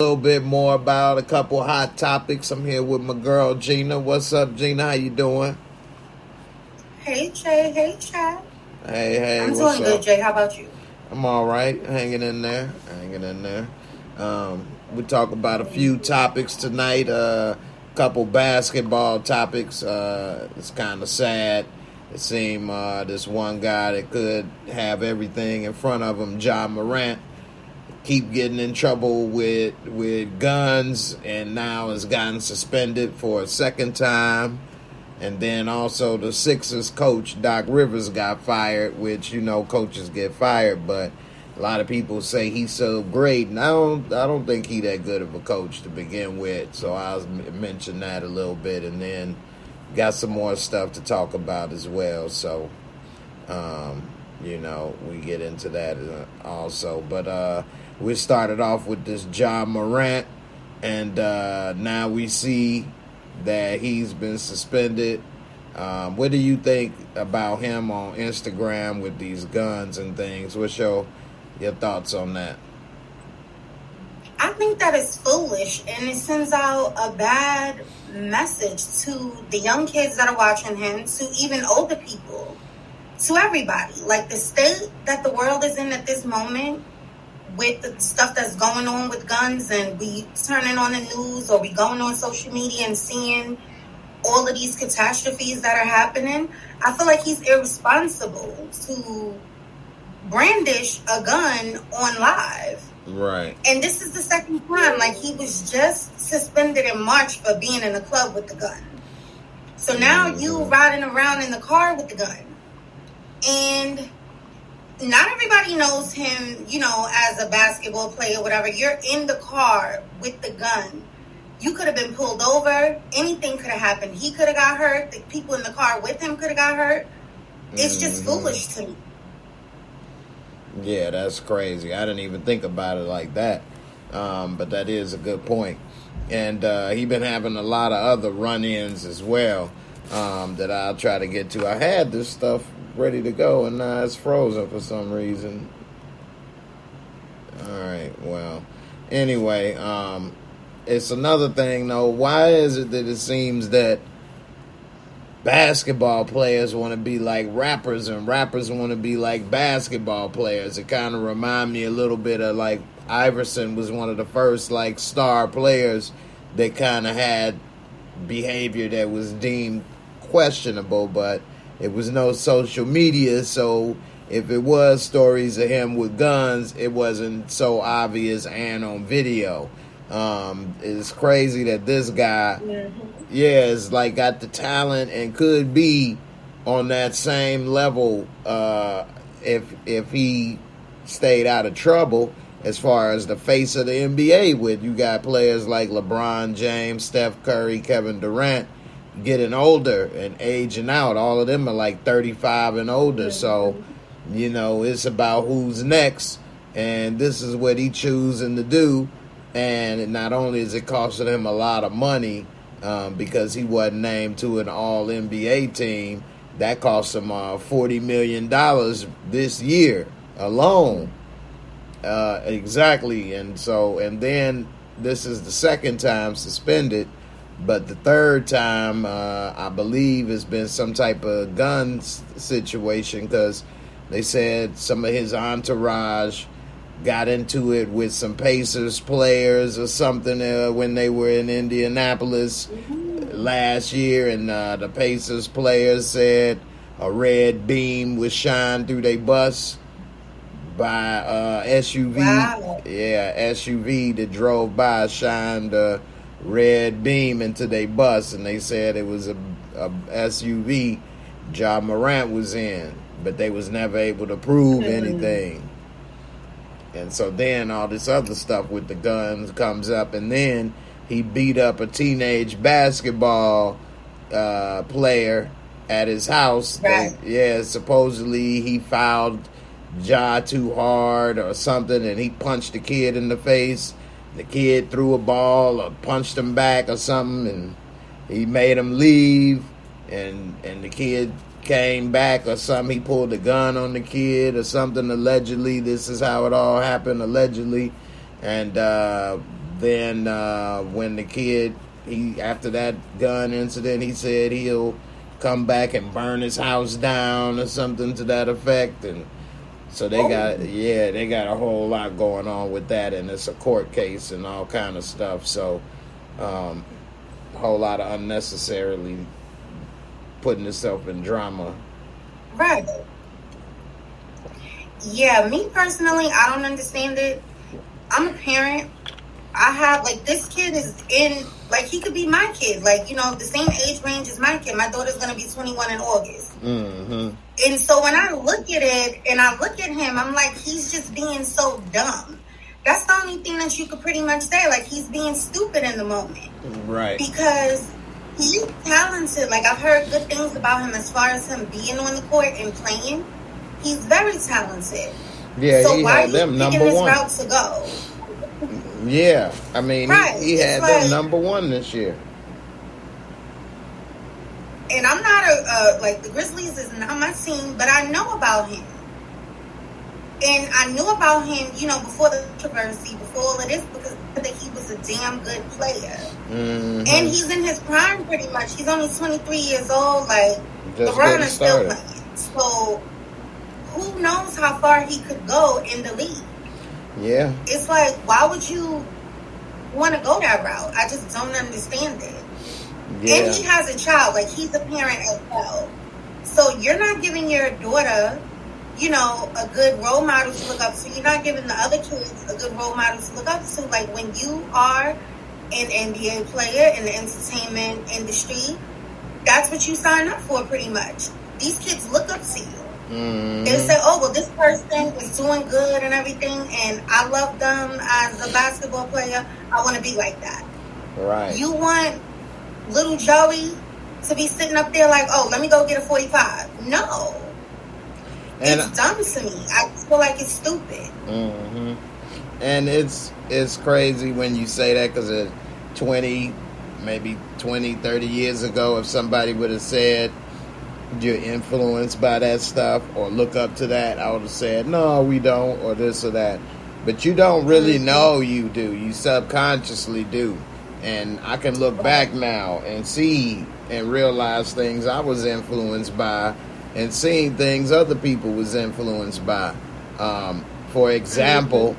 A little bit more about a couple hot topics. I'm here with my girl Gina. What's up, Gina? How you doing? Hey Jay, hey Chad. Hey, I'm what's doing good, up? Jay. How about you? I'm all right, hanging in there, we talk about a few topics tonight. Couple basketball topics. It's kind of sad. It seemed this one guy that could have everything in front of him, JAYMOOREREVIEWS, keep getting in trouble with guns, and now has gotten suspended for a second time. And then also the Sixers coach, Doc Rivers, got fired, which, coaches get fired, but a lot of people say he's so great, and I don't think he that good of a coach to begin with. So I'll mention that a little bit, and then got some more stuff to talk about as well. So, we get into that also. But we started off with this JAYMOOREREVIEWS, and now we see that he's been suspended. What do you think about him on Instagram with these guns and things? What's your thoughts on that? I think that is foolish, and it sends out a bad message to the young kids that are watching him, to even older people, to everybody. Like, the state that the world is in at this moment, with the stuff that's going on with guns, and we turning on the news or we going on social media and seeing all of these catastrophes that are happening, I feel like he's irresponsible to brandish a gun on live. Right. And this is the second time. Like, he was just suspended in March for being in a club with the gun. So now you riding around in the car with the gun. And not everybody knows him, as a basketball player, whatever. You're in the car with the gun. You could have been pulled over. Anything could have happened. He could have got hurt. The people in the car with him could have got hurt. It's just foolish to me. Yeah, that's crazy. I didn't even think about it like that. But that is a good point. And he been having a lot of other run-ins as well that I'll try to get to. I had this stuff ready to go, and now it's frozen for some reason. All right, well, anyway, it's another thing, though. Why is it that it seems that basketball players want to be like rappers and rappers want to be like basketball players? It kind of remind me a little bit of, like, Iverson was one of the first, like, star players that kind of had behavior that was deemed questionable, but it was no social media, so if it was stories of him with guns, it wasn't so obvious and on video. It's crazy that this guy, is like got the talent and could be on that same level if he stayed out of trouble as far as the face of the NBA with. You got players like LeBron James, Steph Curry, Kevin Durant getting older and aging out. All of them are like 35 and older. So, it's about who's next. And this is what he choosing to do. And not only is it costing him a lot of money because he wasn't named to an all-NBA team, that cost him $40 million this year alone. Exactly. And then this is the second time suspended. But the third time, I believe, has been some type of gun situation, because they said some of his entourage got into it with some Pacers players or something when they were in Indianapolis last year, and the Pacers players said a red beam was shined through their bus by SUV. Wow. Yeah, SUV that drove by shined red beam into their bus, and they said it was a SUV JAYMOOREREVIEWS was in, but they was never able to prove anything. And so then all this other stuff with the guns comes up, and then he beat up a teenage basketball player at his house. Right. Supposedly he fouled Ja too hard or something, and he punched the kid in the face. The kid threw a ball or punched him back or something, and he made him leave, and the kid came back or something. He pulled a gun on the kid or something, allegedly. This is how it all happened, allegedly. And then when the kid, after that gun incident, he said he'll come back and burn his house down or something to that effect. And so they got a whole lot going on with that, and it's a court case and all kind of stuff. So a whole lot of unnecessarily putting itself in drama. Right. Yeah, me personally, I don't understand it. I'm a parent. I have, like, this kid is in, like, he could be my kid. Like, you know, the same age range as my kid. My daughter's going to be 21 in August. Mm-hmm. And so when I look at it and I look at him, I'm like, he's just being so dumb. That's the only thing that you could pretty much say. Like, he's being stupid in the moment. Right. Because he's talented. Like, I've heard good things about him as far as him being on the court and playing. He's very talented. Yeah, so he why had them number this one. route to go? Yeah, I mean, right. he had them number one this year. And I'm not like, the Grizzlies is not my team, but I know about him. And I knew about him, you know, before the controversy, before all of this, because I think he was a damn good player. Mm-hmm. And he's in his prime pretty much. He's only 23 years old. Like, Just LeBron is still started. playing. So, who knows how far he could go in the league? Yeah. It's like, why would you want to go that route? I just don't understand it. Yeah. And he has a child. Like, he's a parent as well. So you're not giving your daughter, you know, a good role model to look up to. You're not giving the other kids a good role model to look up to. Like, when you are an NBA player in the entertainment industry, that's what you sign up for pretty much. These kids look up to you. Mm-hmm. They say, oh, well, this person is doing good and everything, and I love them as a basketball player. I want to be like that. Right. You want little Joey to be sitting up there like, oh, let me go get a 45. No. And it's dumb to me. I feel like it's stupid. Mm-hmm. And it's crazy when you say that, because 30 years ago, if somebody would have said you're influenced by that stuff or look up to that, I would have said, no, we don't, or this or that. But you don't really know you do. You subconsciously do. And I can look back now and see and realize things I was influenced by and seeing things other people was influenced by. For example,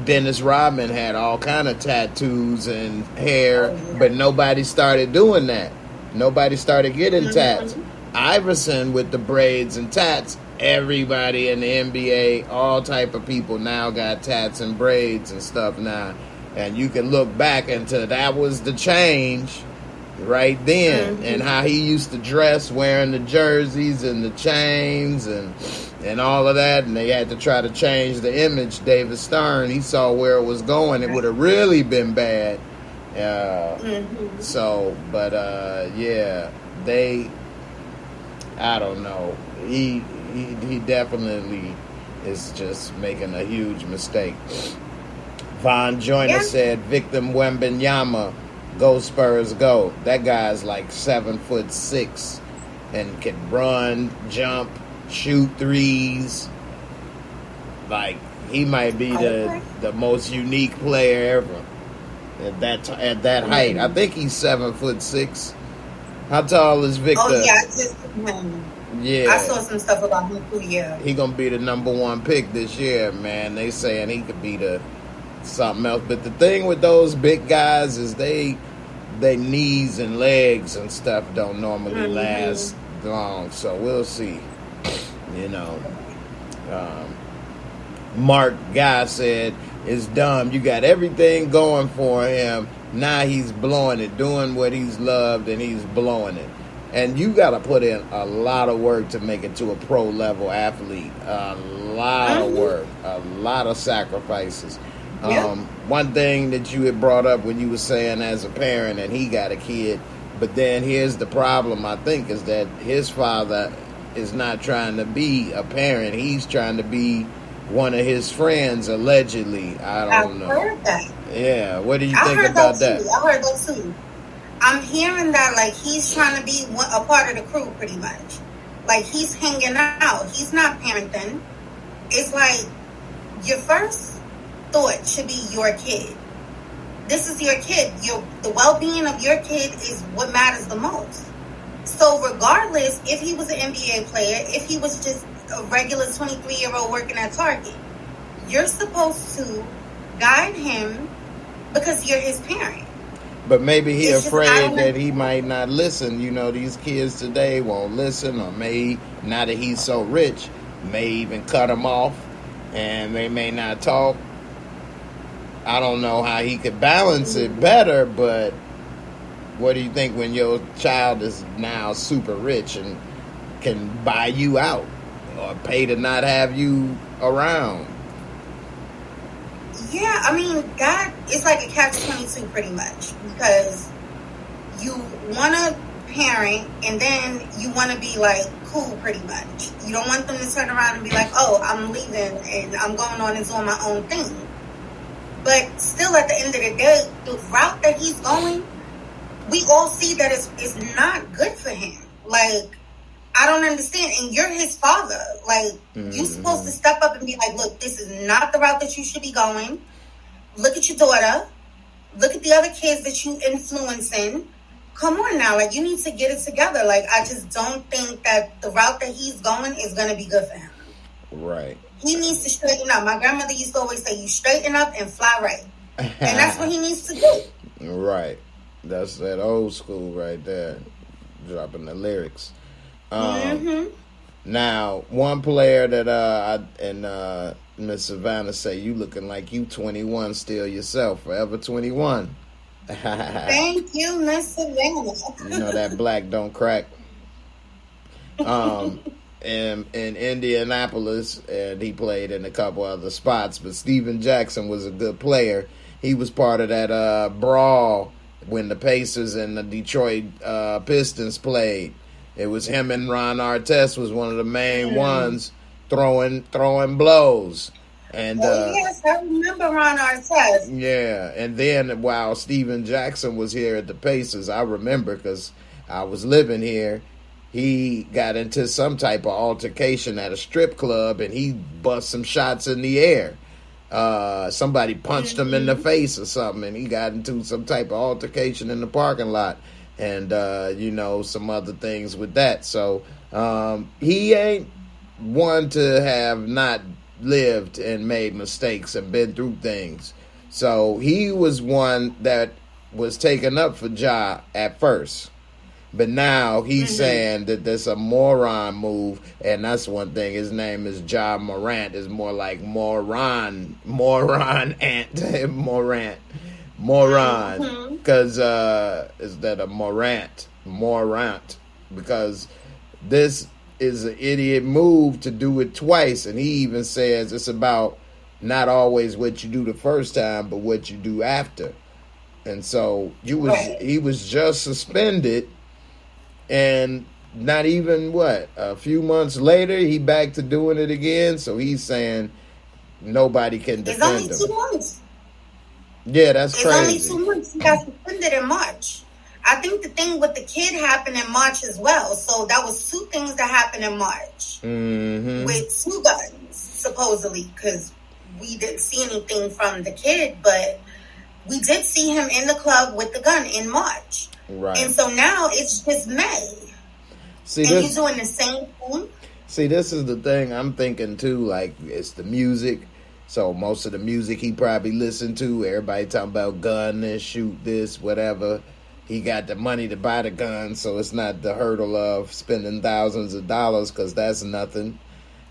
Dennis Rodman had all kind of tattoos and hair, but nobody started doing that. Nobody started getting tats. Iverson with the braids and tats, everybody in the NBA, all type of people now got tats and braids and stuff now. And you can look back into that was the change right then, and how he used to dress wearing the jerseys and the chains and all of that, and they had to try to change the image. David Stern, he saw where it was going. It would have really been bad. So, but yeah, I don't know. He definitely is just making a huge mistake. Von Joyner said, Victor Wembanyama, go Spurs, go. That guy's like 7'6" and can run, jump, shoot threes. Like, he might be the most unique player ever at that height. I think he's 7'6". How tall is Victor? Oh yeah, I just I saw some stuff about him too. Yeah, he gonna be the number one pick this year, man. They saying he could be the something else. But the thing with those big guys is they knees and legs and stuff don't normally last long. So we'll see. You know, Mark Guy said it's dumb. You got everything going for him. Now he's blowing it, doing what he's loved, and he's blowing it. And you got to put in a lot of work to make it to a pro-level athlete. A lot of work, a lot of sacrifices. One thing that you had brought up when you were saying as a parent, and he got a kid, but then here's the problem, I think, is that his father is not trying to be a parent. He's trying to be one of his friends, allegedly. I don't know. I heard that. Yeah, what do you think about that? I heard that too. I'm hearing that, like, he's trying to be a part of the crew, pretty much. Like, he's hanging out. He's not parenting. It's like, your first thought should be your kid. This is your kid. The well-being of your kid is what matters the most. So regardless, if he was an NBA player, if he was just a regular 23-year-old working at Target, you're supposed to guide him because you're his parent. But maybe he's afraid that he might not listen. You know, these kids today won't listen, or may, now that he's so rich, may even cut him off, and they may not talk. I don't know how he could balance it better, but what do you think when your child is now super rich and can buy you out or pay to not have you around? Yeah, I mean, that is like a catch-22 pretty much, because you want to parent and then you want to be like cool pretty much. You don't want them to turn around and be like, oh, I'm leaving and I'm going on and doing my own thing. But still, at the end of the day, the route that he's going, we all see that it's not good for him. Like, I don't understand. And you're his father. Like, you're supposed to step up and be like, look, this is not the route that you should be going. Look at your daughter. Look at the other kids that you influencing. Come on now. Like, you need to get it together. Like, I just don't think that the route that he's going is going to be good for him. Right. He needs to straighten up. My grandmother used to always say, you straighten up and fly right. And that's what he needs to do. Right. That's that old school right there. Dropping the lyrics. Now, one player that Miss Savannah say, you looking like you 21 still yourself, forever 21. Thank you, Miss Savannah. You know that black don't crack. In Indianapolis, and he played in a couple other spots, but Steven Jackson was a good player. He was part of that brawl when the Pacers and the Detroit Pistons played. It was him and Ron Artest was one of the main ones throwing blows. And yes, I remember Ron Artest. Yeah, and then while Steven Jackson was here at the Pacers, I remember because I was living here, he got into some type of altercation at a strip club, and he bust some shots in the air. Somebody punched him in the face or something, and he got into some type of altercation in the parking lot. And, some other things with that. So he ain't one to have not lived and made mistakes and been through things. So he was one that was taken up for Ja at first. But now he's saying that there's a moron move, and that's one thing. His name is JAYMOOREREVIEWS. It's more like moron because is that a morant, because this is an idiot move to do it twice. And he even says it's about not always what you do the first time, but what you do after. And so he was just suspended, and not even a few months later, he back to doing it again. So he's saying nobody can defend him. It's only 2 months. Yeah, that's crazy. It's only 2 months. He got suspended in March. I think the thing with the kid happened in March as well. So that was 2 things that happened in March. With 2 guns, supposedly, because we didn't see anything from the kid, but we did see him in the club with the gun in March. Right. And so now it's just May. He's doing the same thing. See, this is the thing I'm thinking too, like, it's the music. So most of the music he probably listened to, everybody talking about gun this, shoot this, whatever. He got the money to buy the gun, so it's not the hurdle of spending thousands of dollars, because that's nothing.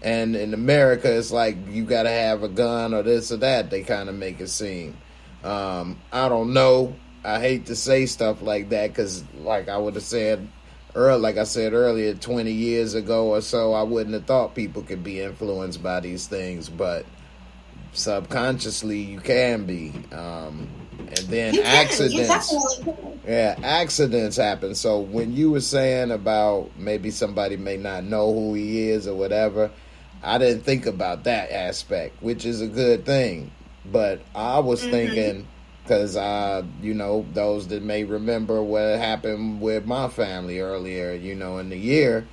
And in America, it's like you got to have a gun or this or that, they kind of make it seem. I don't know. I hate to say stuff like that, because like I would have said like I said earlier, 20 years ago or so, I wouldn't have thought people could be influenced by these things, but subconsciously you can be. And then accidents happen. So when you were saying about maybe somebody may not know who he is or whatever, I didn't think about that aspect, which is a good thing. But I was thinking, because those that may remember what happened with my family earlier, in the year,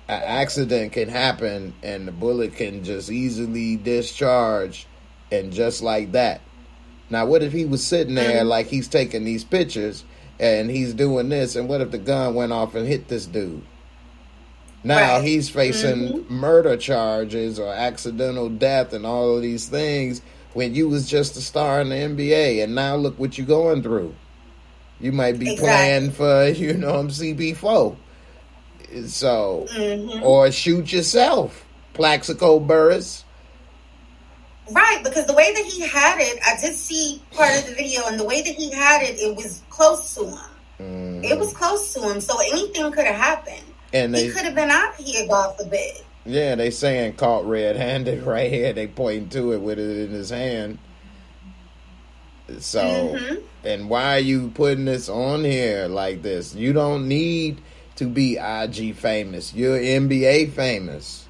an accident can happen and the bullet can just easily discharge, and just like that, Now, what if he was sitting there like he's taking these pictures and he's doing this, and what if the gun went off and hit this dude? Now he's facing murder charges or accidental death and all of these things when you was just a star in the NBA, and now look what you're going through. You might be playing for, CB4. So, or shoot yourself, Plaxico Burress. Right, because the way that he had it, I did see part of the video, and the way that he had it, it was close to him. It was close to him, so anything could have happened. And he could have been out here, God forbid. Yeah, they saying caught red-handed right here. They pointing to it with it in his hand. So, and why are you putting this on here like this? You don't need to be IG famous. You're NBA famous.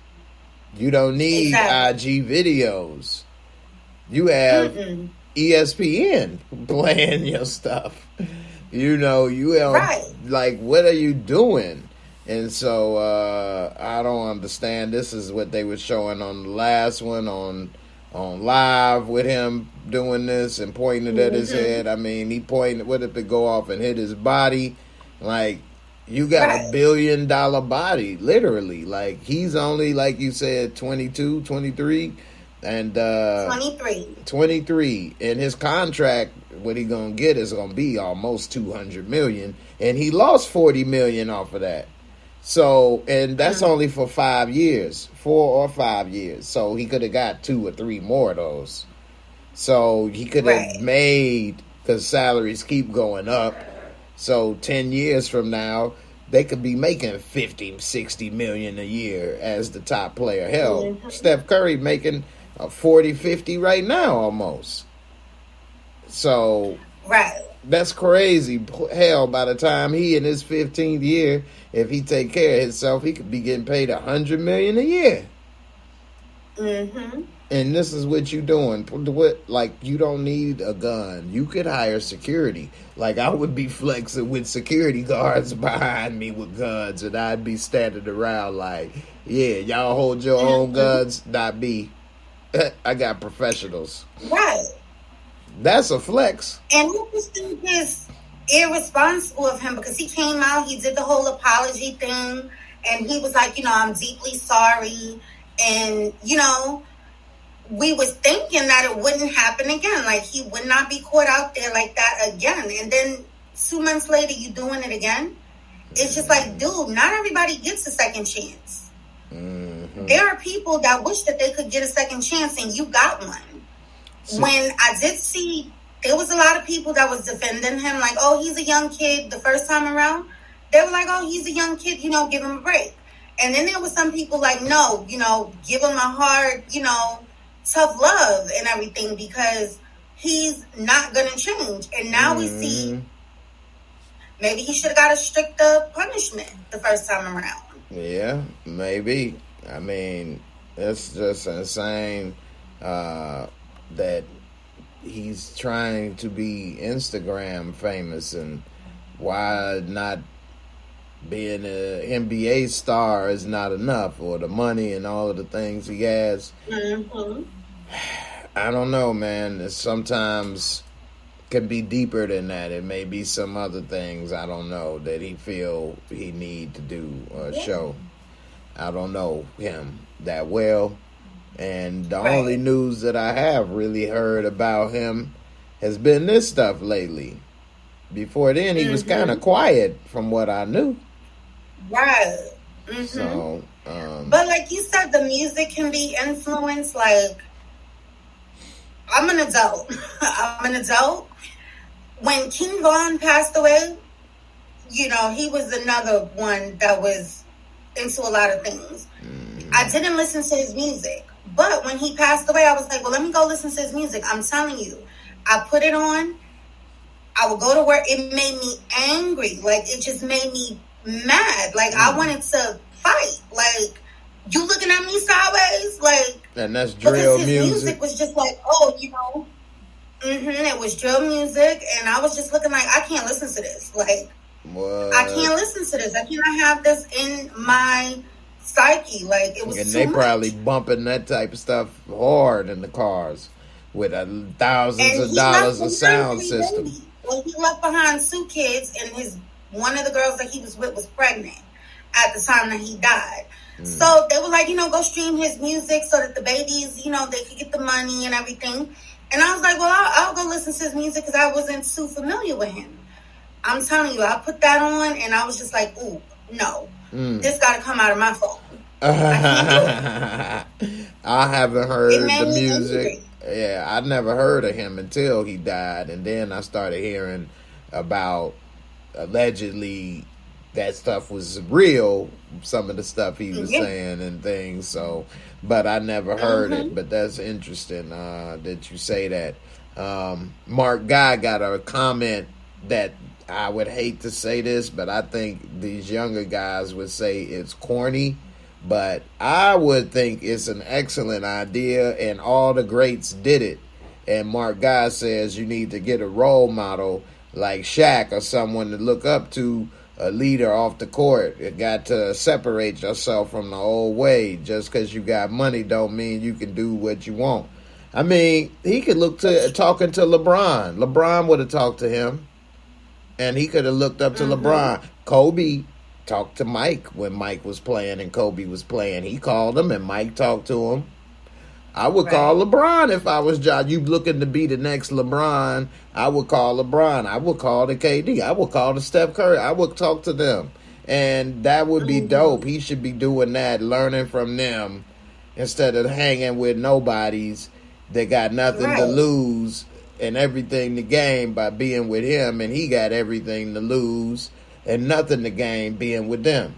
You don't need IG videos. You have ESPN playing your stuff. You have, like, what are you doing? And so I don't understand. This is what they were showing on the last one on live with him doing this and pointing it at his head. I mean, he pointed. What if it go off and hit his body? Like, you got a $1 billion body, literally. Like, he's only, like you said, 22, 23. And 23. And his contract, what he gonna get is gonna be almost $200 million. And he lost $40 million off of that. So, and that's only for 5 years, 4 or 5 years. So he could have got 2 or 3 more of those. So he could have made, because salaries keep going up. So 10 years from now, they could be making 50, 60 million a year as the top player. Hell, Steph Curry making 40, 50 right now almost. So that's crazy. Hell, by the time he in his 15th year, if he take care of himself, he could be getting paid $100 million a year. And this is what you doing. Like, you don't need a gun. You could hire security. Like, I would be flexing with security guards behind me with guns, and I'd be standing around like, yeah, y'all hold your own guns, not me. I got professionals. That's a flex. And I just think it's irresponsible of him, because he came out, he did the whole apology thing, and he was like, I'm deeply sorry. And, we was thinking that it wouldn't happen again. Like, he would not be caught out there like that again. And then 2 months later, you doing it again? It's just like, dude, not everybody gets a second chance. There are people that wish that they could get a second chance, and you got one. When I did see, there was a lot of people that was defending him, like, oh, he's a young kid the first time around. They were like, oh, he's a young kid, give him a break. And then there was some people like, no, give him a hard, tough love and everything, because he's not going to change. And now we see maybe he should have got a stricter punishment the first time around. Yeah, maybe. I mean, it's just insane that he's trying to be Instagram famous, and why not being an NBA star is not enough, or the money and all of the things he has. I don't know, man. It sometimes can be deeper than that. It may be some other things, I don't know, that he feel he need to do or show. I don't know him that well. And the only news that I have really heard about him has been this stuff lately. Before then, he was kind of quiet from what I knew. So, but like you said, the music can be influenced. Like, I'm an adult. When King Von passed away, he was another one that was into a lot of things. I didn't listen to his music. But when he passed away, I was like, well, let me go listen to his music. I'm telling you, I put it on. I would go to work. It made me angry. Like, it just made me mad. Like, I wanted to fight. Like, you looking at me sideways? Like, and that's drill because his music was just like, it was drill music. And I was just looking like, I can't listen to this. Like, I can't listen to this. I cannot have this in my psyche. Like, it was and too they much. Probably bumping that type of stuff hard in the cars with thousands And of he left dollars of behind sound 3 system. babies. Well, he left behind 2 kids, and one of the girls that he was with was pregnant at the time that he died. So they were like, go stream his music so that the babies, they could get the money and everything. And I was like, well, I'll go listen to his music because I wasn't too familiar with him. I'm telling you, I put that on and I was just like, ooh, no, this got to come out of my phone. I haven't heard the music. Yeah, I never heard of him until he died. And then I started hearing about allegedly that stuff was real, some of the stuff he was saying and things. So, but I never heard it. But that's interesting that you say that. Mark Guy got a comment that I would hate to say this, but I think these younger guys would say it's corny. But I would think it's an excellent idea, and all the greats did it. And Mark Guy says you need to get a role model like Shaq or someone to look up to, a leader off the court. You got to separate yourself from the old way. Just because you got money don't mean you can do what you want. I mean, he could look to talking to LeBron. LeBron would have talked to him, and he could have looked up to LeBron. Kobe talked to Mike when Mike was playing and Kobe was playing. He called him, and Mike talked to him. I would call LeBron if I was John. You looking to be the next LeBron, I would call LeBron. I would call the KD. I would call the Steph Curry. I would talk to them. And that would be dope. He should be doing that, learning from them, instead of hanging with nobodies that got nothing to lose and everything to gain by being with him. And he got everything to lose and nothing to gain being with them.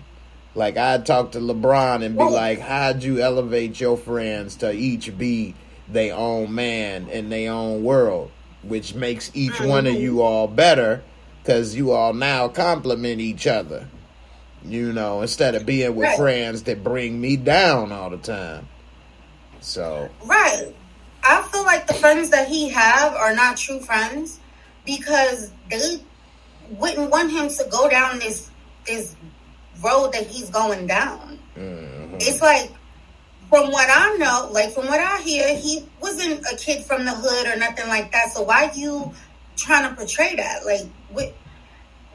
Like, I'd talk to LeBron and be like, how'd you elevate your friends to each be their own man in their own world, which makes each one of you all better because you all now compliment each other, instead of being with friends that bring me down all the time. So. Right. I feel like the friends that he have are not true friends because they wouldn't want him to go down this road that he's going down. It's like, from what I know, from what I hear, he wasn't a kid from the hood or nothing like that. So why you trying to portray that?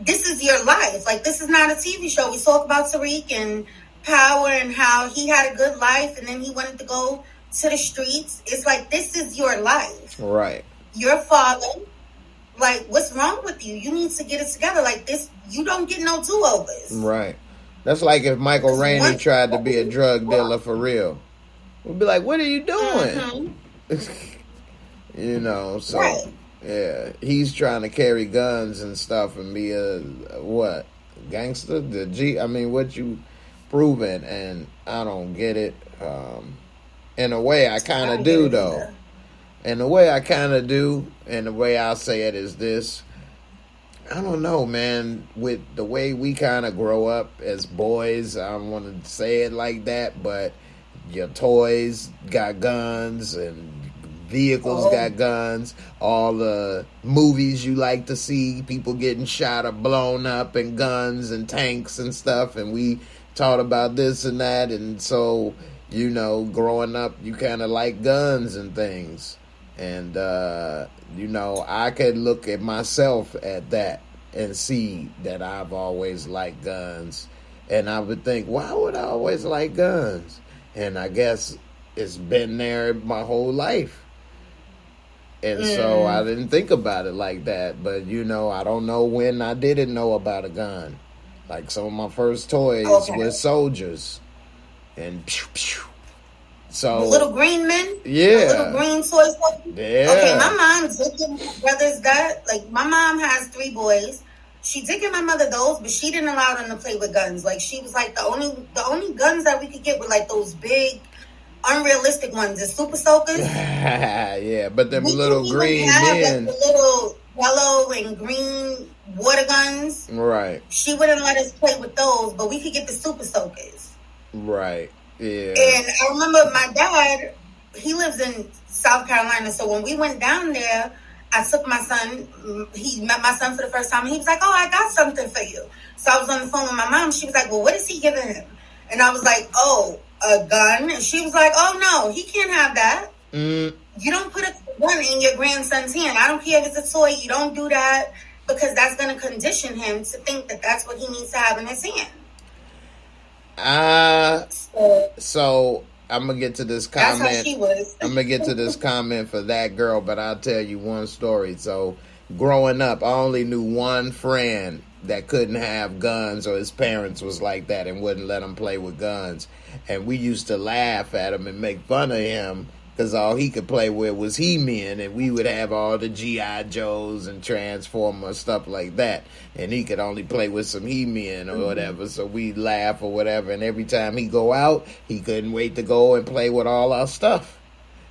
This is your life. This is not a TV show. We talk about Tariq and Power and how he had a good life and then he wanted to go to the streets. It's like, this is your life. Right. Your father. What's wrong with you? You need to get it together. This, you don't get no do-overs. Right. That's like if Michael Rainey tried to be a drug dealer for real. We'd be like, what are you doing? So, yeah. He's trying to carry guns and stuff and be a, what? Gangster? What you proving? And I don't get it. In a way, I kind of do, though. In a way, I kind of do. And the way I'll say it is this. I don't know, man. With the way we kind of grow up as boys, I don't want to say it like that, but your toys got guns and vehicles got guns. All the movies you like to see, people getting shot or blown up and guns and tanks and stuff. And we taught about this and that. And so, growing up, you kind of like guns and things. And, I could look at myself at that and see that I've always liked guns. And I would think, why would I always like guns? And I guess it's been there my whole life. And so I didn't think about it like that. But, I don't know when I didn't know about a gun. Some of my first toys were soldiers. And pew, pew. So, the little green men? Yeah. The little green toys? Yeah. Okay, my mom did give my brothers that. My mom has 3 boys. She did give my mother those, but she didn't allow them to play with guns. She was the only guns that we could get were those big, unrealistic ones, the super soakers. Yeah, but them little green men. The little yellow and green water guns. Right. She wouldn't let us play with those, but we could get the super soakers. Right. Yeah. And I remember my dad, he lives in South Carolina, so when we went down there, I took my son, he met my son for the first time, and he was like, oh, I got something for you. So I was on the phone with my mom, she was like, well, what is he giving him? And I was like, oh, a gun? And she was like, oh, no, he can't have that. You don't put a gun in your grandson's hand. I don't care if it's a toy. You don't do that because that's going to condition him to think that that's what he needs to have in his hand. So I'm gonna get to this comment. That's how she was. I'm gonna get to this comment for that girl, but I'll tell you one story. So growing up, I only knew one friend that couldn't have guns, or his parents was like that and wouldn't let him play with guns. And we used to laugh at him and make fun of him because all he could play with was He-Man, and we would have all the G.I. Joes and Transformers, stuff like that. And he could only play with some He-Man or whatever, so we'd laugh or whatever. And every time he go out, he couldn't wait to go and play with all our stuff.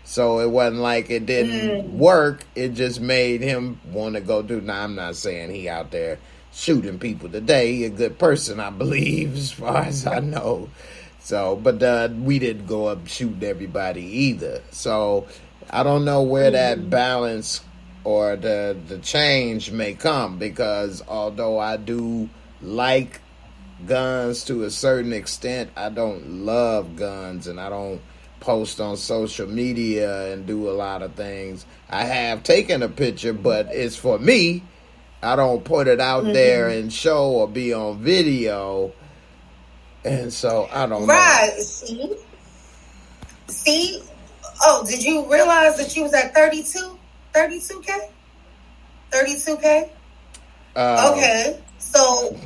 So it wasn't like it didn't work. It just made him want to go do. Now, I'm not saying he out there shooting people today. He a good person, I believe, as far as I know. So, but we didn't go up shooting everybody either. So I don't know where that balance or the change may come, because although I do like guns to a certain extent, I don't love guns, and I don't post on social media and do a lot of things. I have taken a picture, but it's for me. I don't put it out there and show or be on video. And so I don't know. Right. See? Oh, did you realize that you was at 32? 32K? 32K? Okay. So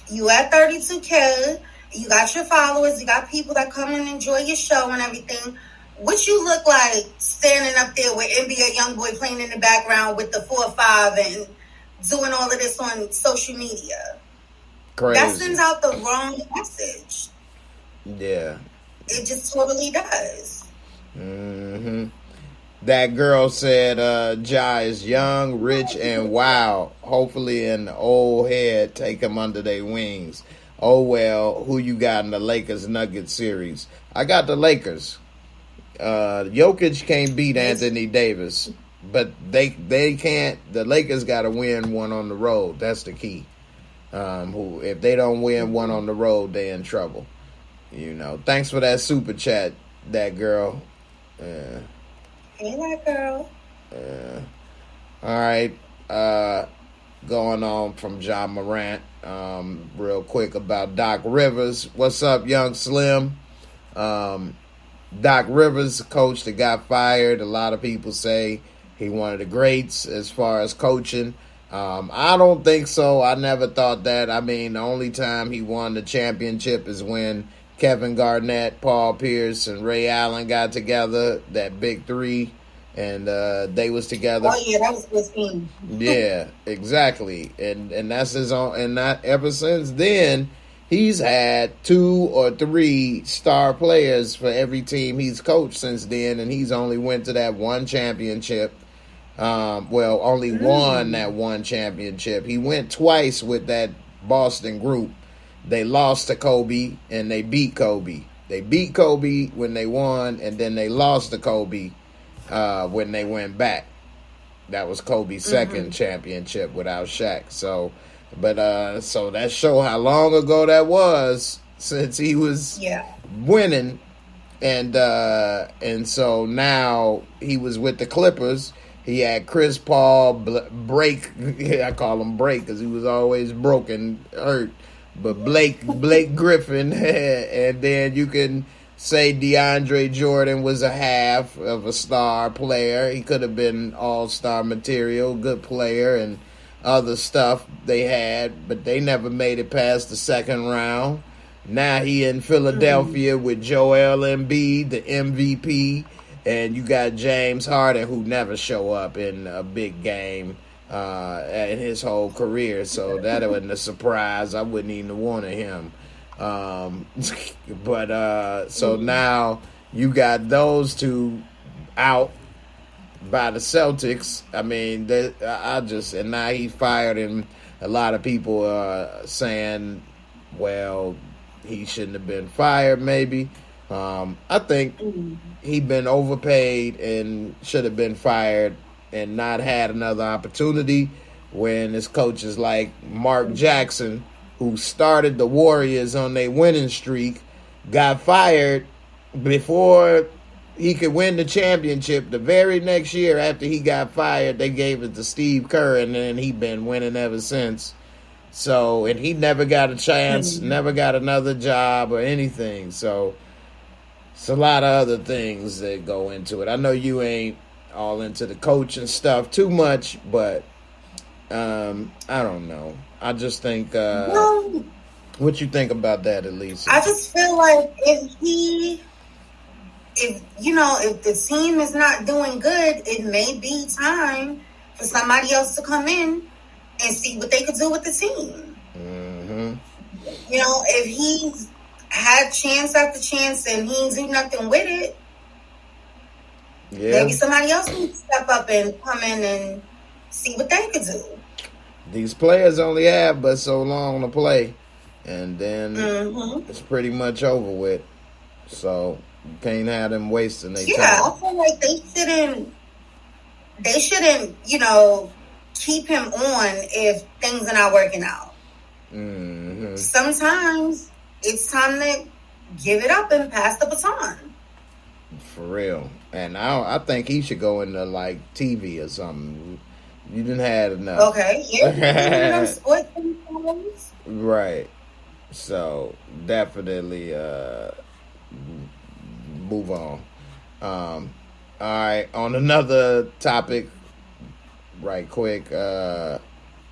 you at 32K. You got your followers. You got people that come and enjoy your show and everything. What you look like standing up there with NBA YoungBoy playing in the background with the 4-5 and doing all of this on social media? Crazy. That sends out the wrong message. Yeah. It just totally does. That girl said Jai is young, rich, and wild. Hopefully an old head take him under their wings. Oh, well, who you got in the Lakers-Nuggets series? I got the Lakers. Jokic can't beat Anthony Davis, but they can't. The Lakers got to win one on the road. That's the key. If they don't win one on the road, they're in trouble. You know. Thanks for that super chat, that girl. Hey, that girl. All right. Going on from John Morant. Real quick about Doc Rivers. What's up, young Slim? Doc Rivers, coach that got fired. A lot of people say he one of the greats as far as coaching. I don't think so. I never thought that. I mean, the only time he won the championship is when Kevin Garnett, Paul Pierce, and Ray Allen got together, that big three, and they was together. Oh yeah, that was a good team. Yeah, exactly. And that's his own. And not ever since then, he's had 2 or 3 star players for every team he's coached since then, and he's only went to that one championship. Only won that one championship. He went twice with that Boston group. They lost to Kobe and they beat Kobe. They beat Kobe when they won, and then they lost to Kobe when they went back. That was Kobe's second championship without Shaq. So that show how long ago that was since he was winning, and so now he was with the Clippers. He had Chris Paul, Break. I call him Break because he was always broken, hurt. But Blake Griffin, and then you can say DeAndre Jordan was a half of a star player. He could have been all-star material, good player, and other stuff they had, but they never made it past the second round. Now he in Philadelphia with Joel Embiid, the MVP. And you got James Harden, who never show up in a big game in his whole career. So that wasn't a surprise. I wouldn't even have wanted him. So now you got those two out by the Celtics. I mean, and now he's fired, and a lot of people are saying, well, he shouldn't have been fired, maybe. I think he'd been overpaid and should have been fired and not had another opportunity when his coaches like Mark Jackson, who started the Warriors on their winning streak, got fired before he could win the championship. The very next year after he got fired, they gave it to Steve Kerr, and then he been winning ever since. So, and he never got a chance, never got another job or anything. So, it's a lot of other things that go into it. I know you ain't all into the coaching stuff too much, but I don't know. I just think, what you think about that, Elisa? I just feel like if the team is not doing good, it may be time for somebody else to come in and see what they could do with the team. Mm-hmm. If he's had chance after chance and he ain't do nothing with it, maybe somebody else needs to step up and come in and see what they could do. These players only have but so long to play, and then it's pretty much over with. So you can't have them wasting their time. I feel like they shouldn't, keep him on if things are not working out. Mm-hmm. Sometimes it's time to give it up and pass the baton. For real. And I think he should go into like TV or something. You done had enough. Okay, yeah. Right. So definitely move on. All right, on another topic, right quick,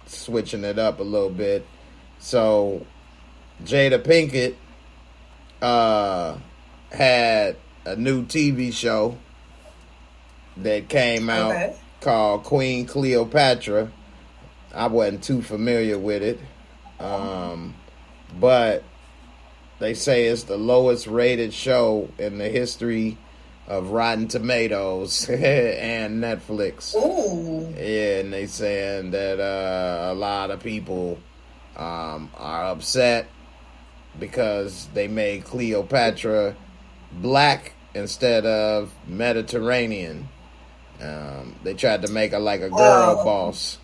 switching it up a little bit. So Jada Pinkett had a new TV show that came out called Queen Cleopatra. I wasn't too familiar with it, but they say it's the lowest rated show in the history of Rotten Tomatoes and Netflix. Ooh. Yeah, and they saying that a lot of people are upset because they made Cleopatra black instead of Mediterranean. They tried to make her like a girl boss,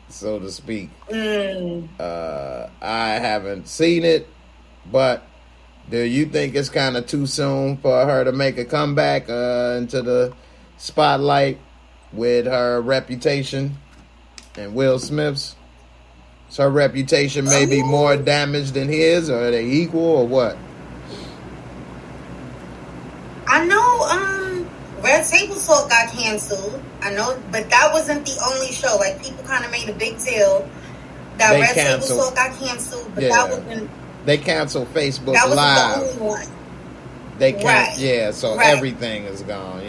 so to speak. I haven't seen it, but do you think it's kind of too soon for her to make a comeback into the spotlight with her reputation and Will Smith's? Is her reputation maybe more damaged than his, or are they equal, or what? I know Red Table Talk got canceled. I know, but that wasn't the only show. Like, people kind of made a big deal that Red Table Talk got canceled, but that wasn't... They canceled Facebook that was Live. The only one. They can't, so everything is gone,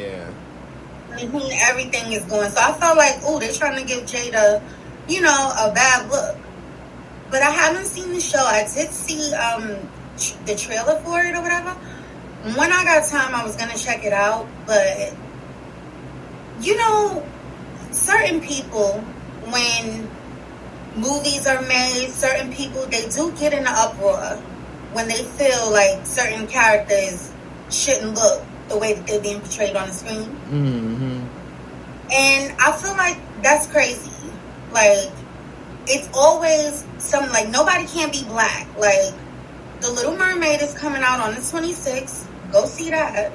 Everything is going. So I felt like, they're trying to give Jada, a bad look. But I haven't seen the show. I did see the trailer for it or whatever. When I got time, I was going to check it out. But, certain people, when movies are made, certain people, they do get in an uproar when they feel like certain characters shouldn't look the way that they're being portrayed on the screen. Mm-hmm. And I feel like that's crazy. Like, it's always something like nobody can be black. Like, The Little Mermaid is coming out on the 26th. Go see that.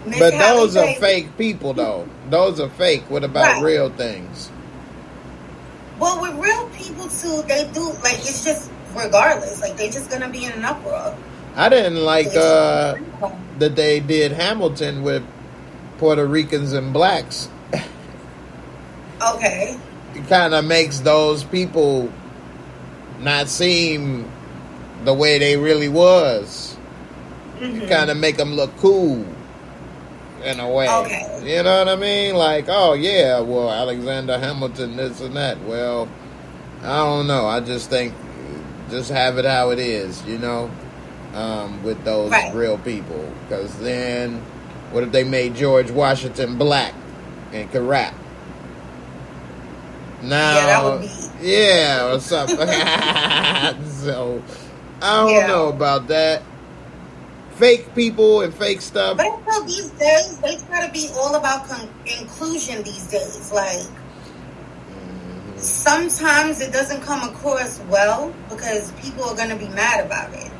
But those are fake people, though. Those are fake. What about real things? Well, with real people, too, they do, like, it's just regardless. Like, they're just going to be in an uproar. I didn't like that they did Hamilton with Puerto Ricans and blacks. Okay. It kind of makes those people not seem the way they really was. Mm-hmm. Kind of make them look cool in a way. Okay. You know what I mean? Like, Alexander Hamilton, this and that. Well, I don't know. I just think, just have it how it is, with those real people. Because then, what if they made George Washington black and could rap? Now, that would be... or something. So, I don't know about that. Fake people and fake stuff. But I feel these days, they try to be all about inclusion these days. Like, sometimes it doesn't come across well because people are going to be mad about it.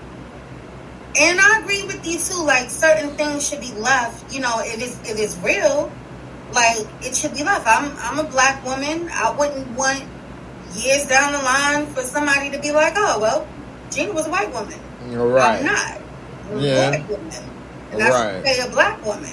And I agree with you too. Like, certain things should be left. You know, if it's real, like, it should be left. I'm a black woman. I wouldn't want years down the line for somebody to be like, oh well, Gina was a white woman. Right. I'm not. I'm Yeah. a black woman, and I should say a black woman.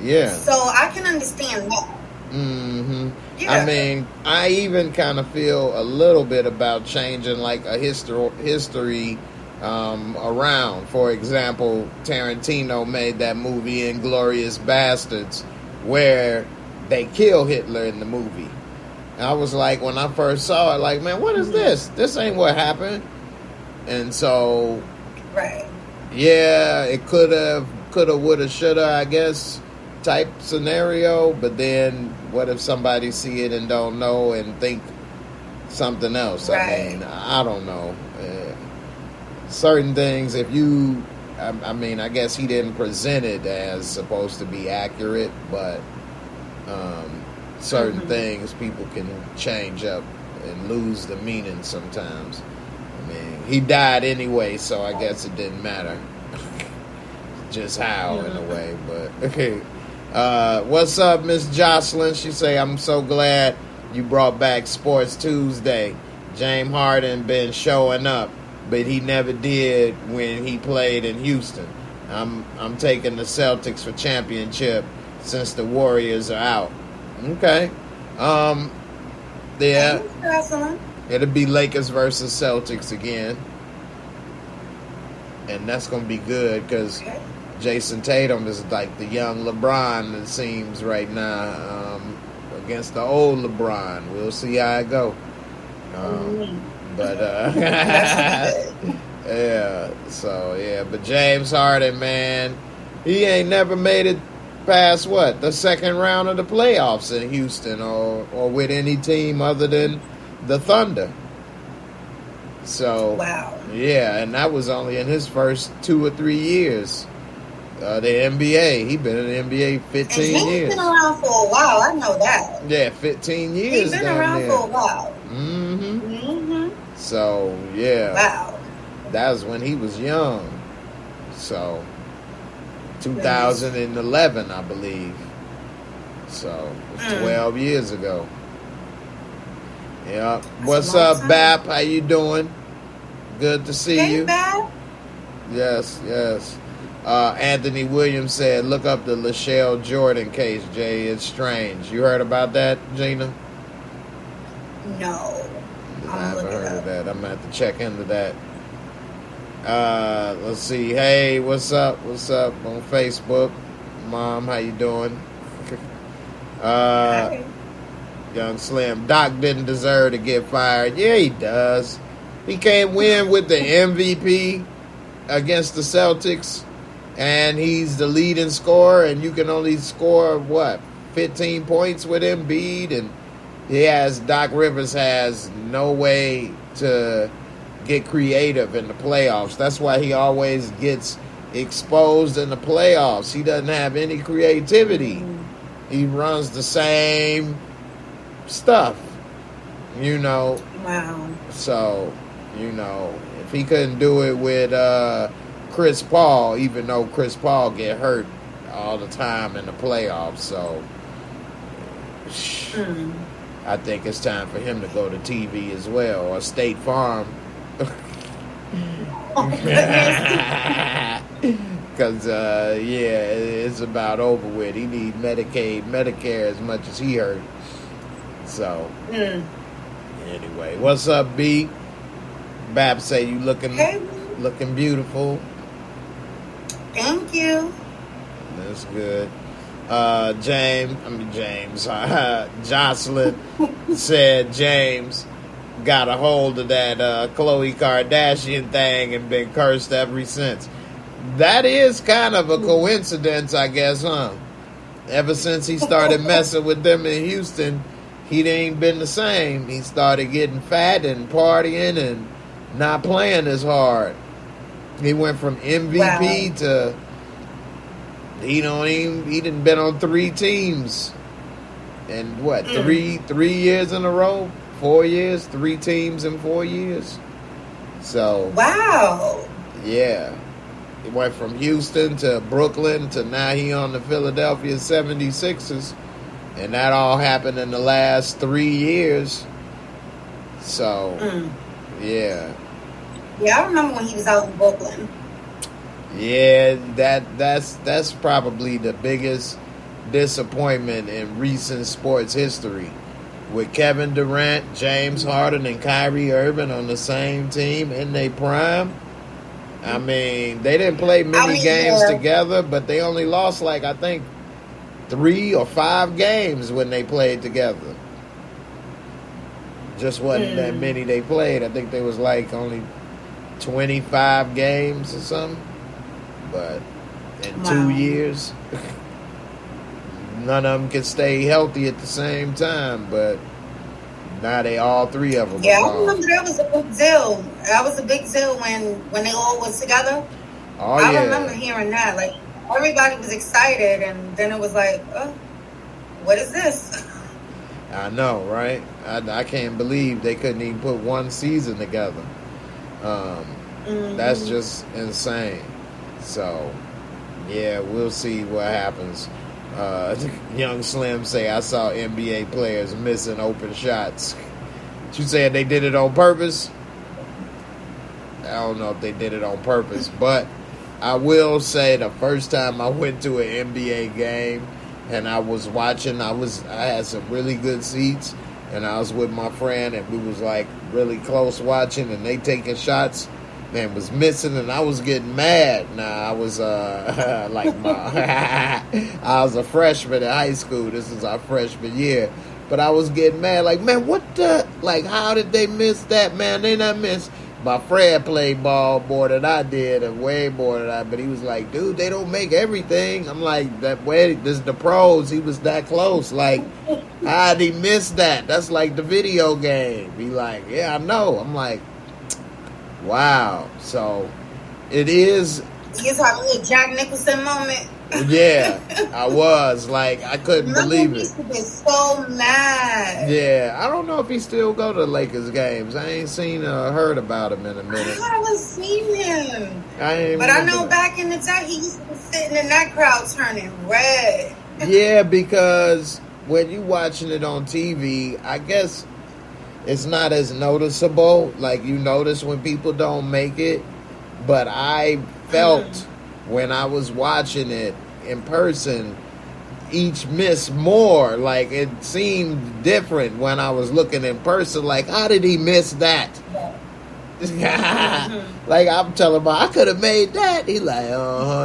Yeah. So I can understand that. Mm-hmm. Yeah. I mean, I even kind of feel a little bit about changing like a history around. For example, Tarantino made that movie Inglourious Bastards where they kill Hitler in the movie. And I was like, when I first saw it, like, man, what is this? This ain't what happened. And so, right. Yeah, it coulda, woulda, shoulda, I guess, type scenario. But then, what if somebody see it and don't know and think something else? Right. I mean, I don't know. Certain things, if you, I mean, I guess he didn't present it as supposed to be accurate, but certain things people can change up and lose the meaning sometimes. I mean, he died anyway, so I guess it didn't matter. Just how, in a way, but okay. What's up, Miss Jocelyn? She say, I'm so glad you brought back Sports Tuesday. James Harden been showing up, but he never did when he played in Houston. I'm taking the Celtics for championship since the Warriors are out. Okay. Yeah. It'll be Lakers versus Celtics again. And that's going to be good because Jason Tatum is like the young LeBron, it seems, right now, against the old LeBron. We'll see how it go. But, yeah, so, yeah. But James Harden, man, he ain't never made it past, what, the second round of the playoffs in Houston or with any team other than the Thunder. So, wow. Yeah, and that was only in his first 2 or 3 years. The NBA, he been in the NBA 15 years. He's been around for a while, I know that. Yeah, 15 years. He's been around for a while. So, yeah. Wow. That was when he was young. So, 2011, I believe. So, 12 years ago. Yeah. What's up, Bap? How you doing? Good to see you. Bap. Yes. Anthony Williams said, look up the Lachelle Jordan case, Jay. It's strange. You heard about that, Gina? No. I haven't heard of that. I'm going to have to check into that. Let's see. Hey, what's up? What's up on Facebook? Mom, how you doing? Hi. Young Slim. Doc didn't deserve to get fired. Yeah, he does. He can't win with the MVP against the Celtics, and he's the leading scorer, and you can only score, what, 15 points with Embiid, and Doc Rivers has no way to get creative in the playoffs. That's why he always gets exposed in the playoffs. He doesn't have any creativity. He runs the same stuff, Wow. So, if he couldn't do it with Chris Paul, even though Chris Paul get hurt all the time in the playoffs, so I think it's time for him to go to TV as well, or State Farm. Because, it's about over with. He needs Medicaid, Medicare as much as he hurt. So, anyway, what's up, B? Bab say you looking beautiful. Thank you. That's good. Jocelyn said James got a hold of that Khloe Kardashian thing and been cursed ever since. That is kind of a coincidence, I guess, huh? Ever since he started messing with them in Houston, he ain't been the same. He started getting fat and partying and not playing as hard. He went from MVP to he done been on 3 teams. And what, 3 years in a row? 4 years? 3 teams in 4 years? So wow. Yeah. He went from Houston to Brooklyn to now he on the Philadelphia 76ers. And that all happened in the last 3 years. So, yeah. Yeah, I remember when he was out in Brooklyn. Yeah, that's probably the biggest disappointment in recent sports history. With Kevin Durant, James Harden, and Kyrie Irving on the same team in their prime. I mean, they didn't play many games together, but they only lost, like, I think, 3 or 5 games when they played together. Just wasn't that many they played. I think there was, like, only 25 games or something. But in 2 years, none of them could stay healthy at the same time. But now they all 3 of them. Yeah, I remember that was a big deal. That was a big deal when they all was together. Oh, I remember hearing that. Like, everybody was excited, and then it was like, oh, what is this? I know, right? I can't believe they couldn't even put one season together. That's just insane. So, yeah, we'll see what happens. Young Slim say, I saw NBA players missing open shots. You said they did it on purpose? I don't know if they did it on purpose, but I will say the first time I went to an NBA game and I was watching, I had some really good seats, and I was with my friend, and we was like really close watching, and they taking shots. Man, was missing, and I was getting mad. I was like I was a freshman in high school. This is our freshman year, but I was getting mad. Like, man, what the? Like, how did they miss that? Man, they not miss. My friend played ball more than I did, and way more than I. But he was like, dude, they don't make everything. I'm like, that way. This is the pros. He was that close. Like, how'd he miss that? That's like the video game. He like, yeah, I know. I'm like, wow. So it is. You just had a little Jack Nicholson moment. Yeah, I was like, I couldn't believe it. He used to get so mad. Yeah, I don't know if he still go to Lakers games. I ain't seen or heard about him in a minute. I haven't seen him. But I know back in the day he used to be sitting in that crowd turning red. Yeah, because when you watching it on TV, I guess it's not as noticeable. Like, you notice when people don't make it. But I felt when I was watching it in person, each miss more. Like, it seemed different when I was looking in person. Like, how did he miss that? Like, I'm telling him, I could have made that. He like,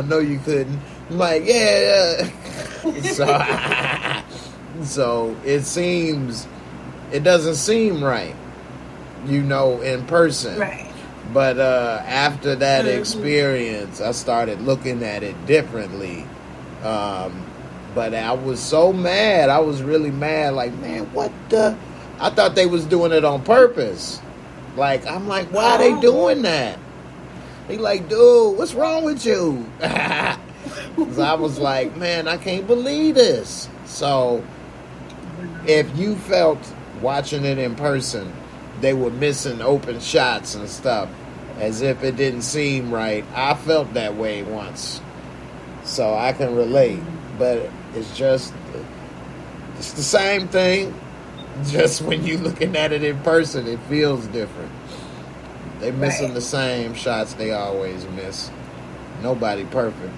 no, you couldn't. I'm like, yeah. So it doesn't seem right, in person. Right. But after that experience, I started looking at it differently. But I was so mad. I was really mad. Like, man, what the? I thought they was doing it on purpose. Like, I'm like, why are they doing that? He like, dude, what's wrong with you? 'Cause I was like, man, I can't believe this. So if you felt watching it in person, they were missing open shots and stuff, as if it didn't seem right. I felt that way once, so I can relate. But it's the same thing. Just when you looking at it in person, it feels different. They missing the same shots they always miss. Nobody perfect.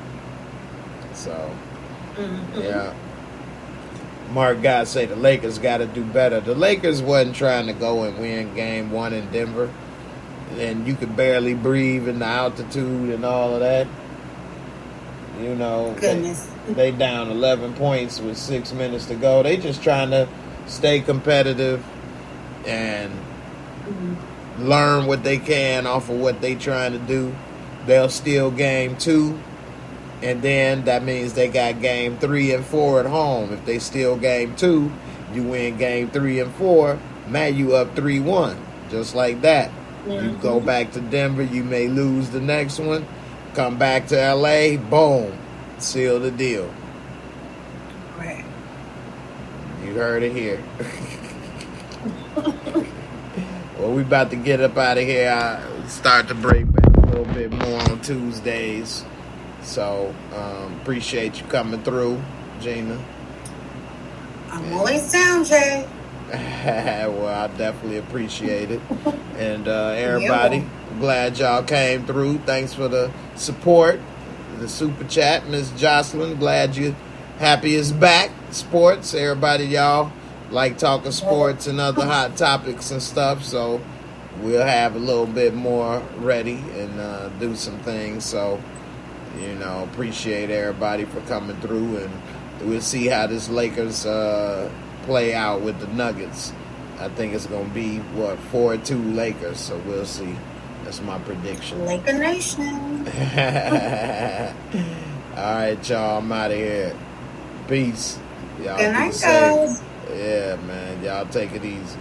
So, yeah. Mark God say the Lakers got to do better. The Lakers wasn't trying to go and win game 1 in Denver, and you could barely breathe in the altitude and all of that. Goodness. They down 11 points with 6 minutes to go. They just trying to stay competitive and learn what they can off of what they trying to do. They'll steal game 2. And then that means they got game 3 and 4 at home. If they steal game 2, you win game 3 and 4. Now you up 3-1. Just like that. You go back to Denver, you may lose the next one. Come back to LA, boom. Seal the deal. Right. You heard it here. Well, we about to get up out of here. I start the break back. little bit more on Tuesdays. So appreciate you coming through, Gina. I'm always down, Jay. Well, I definitely appreciate it. And everybody, glad y'all came through. Thanks for the support, the super chat. Miss Jocelyn, glad you happy is back. Sports, everybody, y'all like talking sports and other hot topics and stuff. So we'll have a little bit more ready and do some things. So, you know, appreciate everybody for coming through, and we'll see how this Lakers play out with the Nuggets. I think it's going to be, 4-2 Lakers, so we'll see. That's my prediction. Laker Nation. All right, y'all, I'm out of here. Peace. Y'all Good night, be safe. guys. Yeah, man. Y'all take it easy.